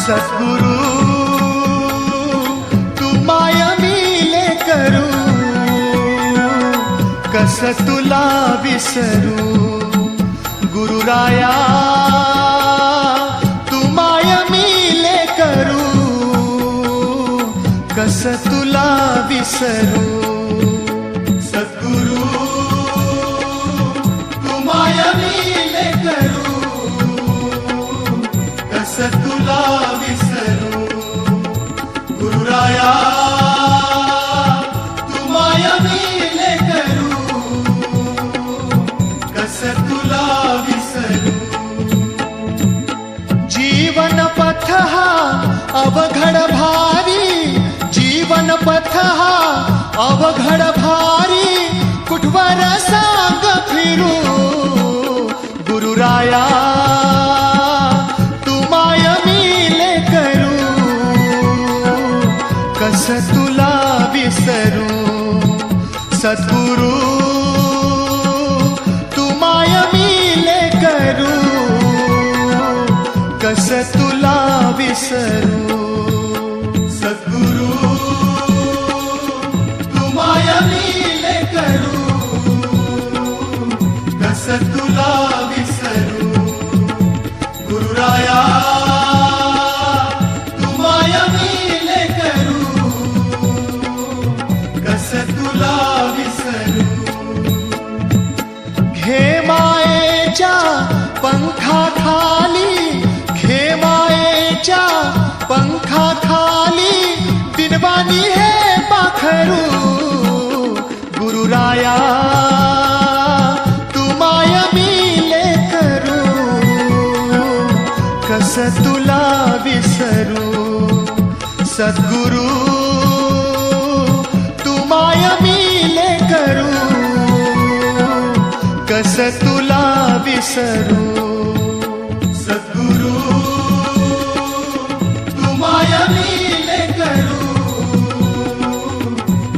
सद्गुरु तू माय मिले करू, कस तुला विसरू. गुरुराया तू माय मिले करू, कस तुला विसरू. सद्गुरु तू माय मिले करू, कस तुला विसरू. गुरुराया तू माय मिले करू, कस तुला विसरू. जीवन पथ हा अवघड भारी, जीवन पथ हा अवघड भारी, कुठवर सांग फिरू. गुरुराया तू माय मिले करू, कस तुला विसरू. सद्गुरु तू माय मिले करू, कस तुला विसरू. सद्गुरु तू माय मिले करू, कस तुला विसरू. गुरुराया तू माय मिले करू, कस तुला विसरू. घे मायेच्या पंखाखाली, घे मायेच्या पंखाखाली, दिनवाणी हे पाखरू. गुरुराया तू माय मिले करू, कस तुला विसरू. सद्गुरु तू माय मिले करू, कस तुला विसरू. सद्गुरु तू माय मिले करू,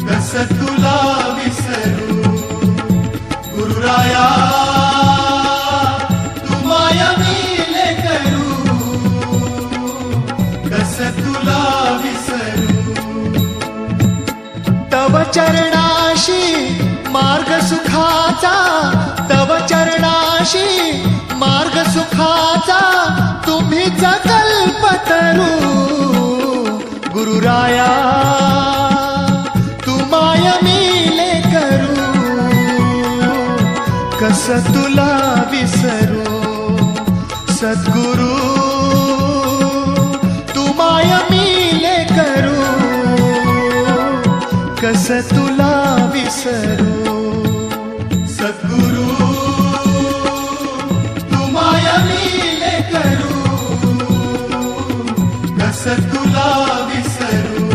कस तुला विसरू. गुरुराया तू माय मिले करू, कस तुला विसरू. तव चरणाशी मार्ग सुखाचा, तव चरणाशी मार्ग सुखाचा, तुम्हीच कल्पतरू. गुरुराया तू माय मिले करू, कस तुला विसरू. सद्गुरु तू माय मिले करू, कस तुला विसरू. सद्गुरु तू माय मिले करू, कस तुला विसरू.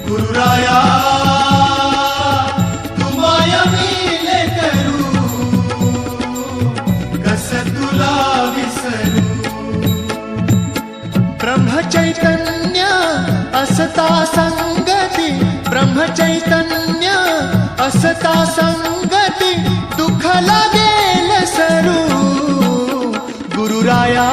गुरुराया तू माय मिले करू, कस तुला विसरू. ब्रह्मचैतन्य असता संगती, ब्रह्मचैतन्य असता संगती, दुःख लागेल सरू. गुरुराया